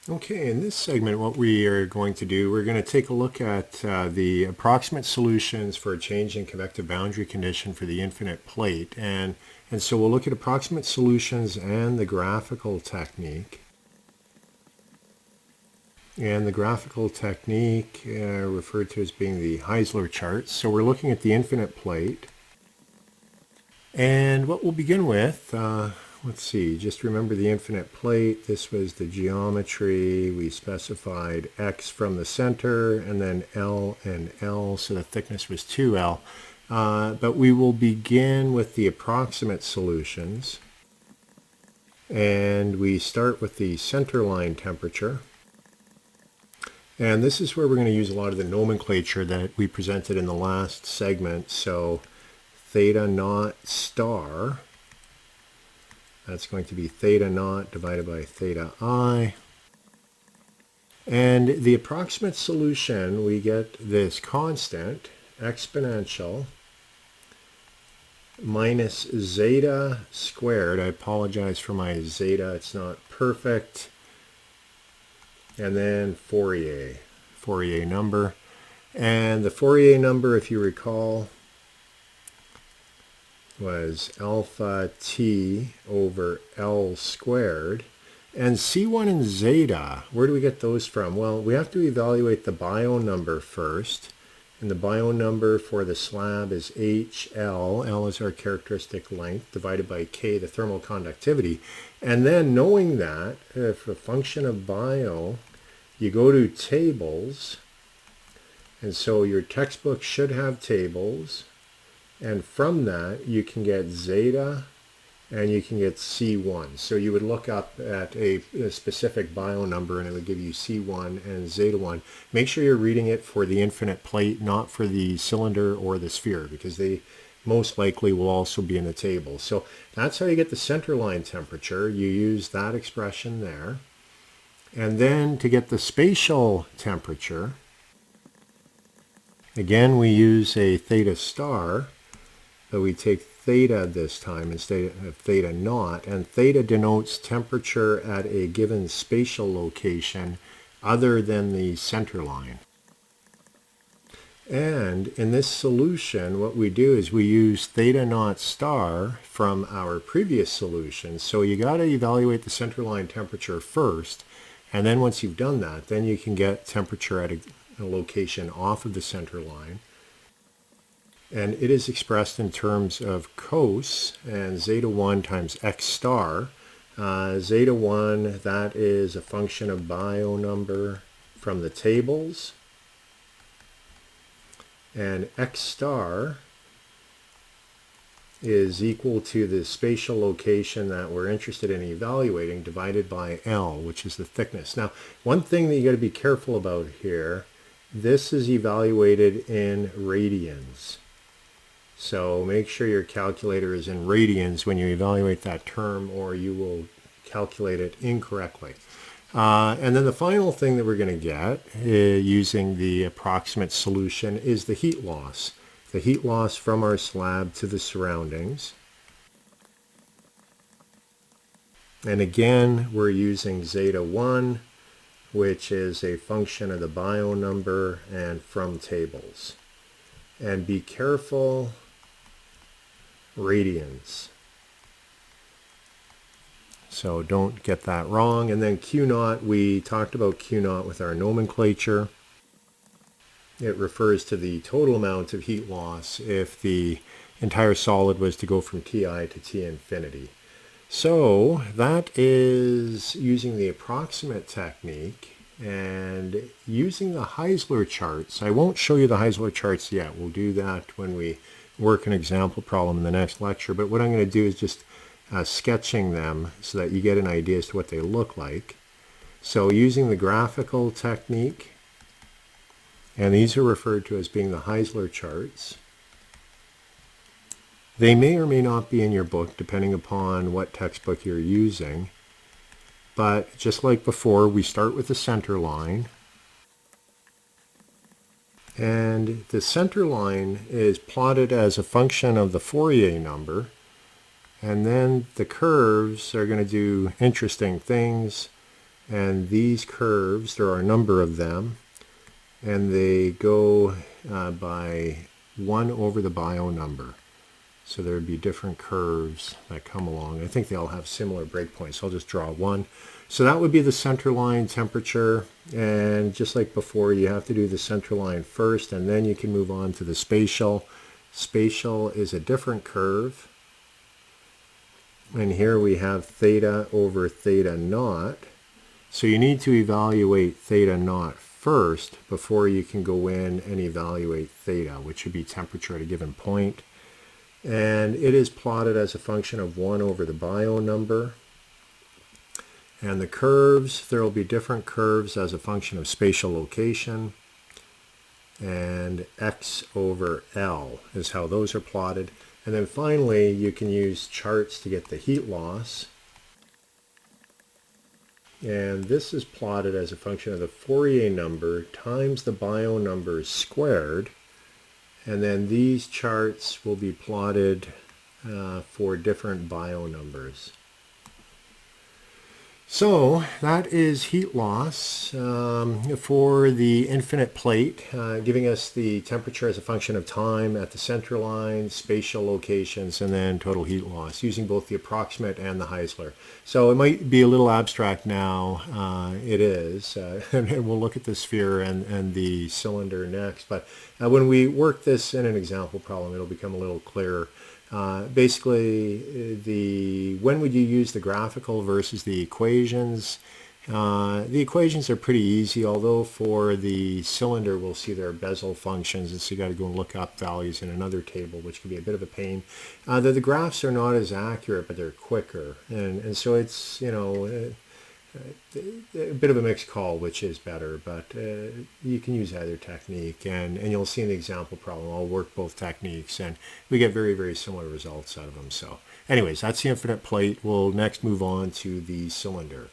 Okay, in this segment what we are going to do, we're going to take a look at the approximate solutions for a change in convective boundary condition for the infinite plate. And so we'll look at approximate solutions and the graphical technique. And the graphical technique referred to as being the Heisler chart. So we're looking at the infinite plate. And what we'll begin with, let's see, just remember the infinite plate. This was the geometry. We specified x from the center and then L and L, so the thickness was 2L. But we will begin with the approximate solutions. And we start with the center line temperature. And this is where we're going to use a lot of the nomenclature that we presented in the last segment. So theta naught star, that's going to be theta naught divided by theta I. And the approximate solution, we get this constant exponential minus zeta squared. I apologize for my zeta, it's not perfect. And then Fourier number. And the Fourier number, if you recall, was alpha t over L squared. And C1 and zeta, where do we get those from? Well, we have to evaluate the Biot number first. And the Biot number for the slab is HL. L is our characteristic length, divided by K, the thermal conductivity. And then knowing that, if a function of Biot, you go to tables, and so your textbook should have tables, and from that you can get zeta and you can get C1. So you would look up at a specific Biot number and it would give you C1 and zeta 1. Make sure you're reading it for the infinite plate, not for the cylinder or the sphere, because they most likely will also be in the table. So that's how you get the center line temperature. You use that expression there. And then to get the spatial temperature, again we use a theta star, but we take theta this time instead of theta naught, and theta denotes temperature at a given spatial location other than the center line. And in this solution, what we do is we use theta naught star from our previous solution. So you got to evaluate the center line temperature first. And then once you've done that, then you can get temperature at a location off of the center line. And it is expressed in terms of cos and zeta 1 times x star. Zeta 1, that is a function of Biot number from the tables. And x star is equal to the spatial location that we're interested in evaluating divided by L, which is the thickness. Now, one thing that you got to be careful about here, this is evaluated in radians. So make sure your calculator is in radians when you evaluate that term, or you will calculate it incorrectly. And then the final thing that we're going to get using the approximate solution is the heat loss. The heat loss from our slab to the surroundings. And again, we're using zeta 1, which is a function of the Biot number and from tables. And be careful, radians. So don't get that wrong. And then Q naught, we talked about Q naught with our nomenclature. It refers to the total amount of heat loss if the entire solid was to go from Ti to T infinity. So that is using the approximate technique and using the Heisler charts. I won't show you the Heisler charts yet. We'll do that when we work an example problem in the next lecture. But what I'm going to do is just sketching them so that you get an idea as to what they look like. So using the graphical technique, and these are referred to as being the Heisler charts. They may or may not be in your book depending upon what textbook you're using. But just like before, we start with the center line. And the center line is plotted as a function of the Fourier number. And then the curves are going to do interesting things. And these curves, there are a number of them, and they go by 1 over the bio number. So there would be different curves that come along. I think they all have similar breakpoints. I'll just draw one. So that would be the center line temperature. And just like before, you have to do the center line first, and then you can move on to the spatial. Spatial is a different curve. And here we have theta over theta naught. So you need to evaluate theta naught first before you can go in and evaluate theta, which would be temperature at a given point. And it is plotted as a function of 1 over the bio number. And the curves, there will be different curves as a function of spatial location. And x over L is how those are plotted. And then finally, you can use charts to get the heat loss. And this is plotted as a function of the Fourier number times the bio number squared. And then these charts will be plotted for different bio numbers. So that is heat loss for the infinite plate, giving us the temperature as a function of time at the center line, spatial locations, and then total heat loss using both the approximate and the Heisler. So it might be a little abstract now. It is. And we'll look at the sphere and the cylinder next. But when we work this in an example problem, it'll become a little clearer. Basically, when would you use the graphical versus the equations? The equations are pretty easy, although for the cylinder we'll see there are Bezel functions, and so you got to go and look up values in another table, which can be a bit of a pain. The graphs are not as accurate, but they're quicker, and so it's, you know, a bit of a mixed call, which is better, but you can use either technique, and you'll see in the example problem I'll work both techniques, and we get very, very similar results out of them. So anyways, that's the infinite plate. We'll next move on to the cylinder.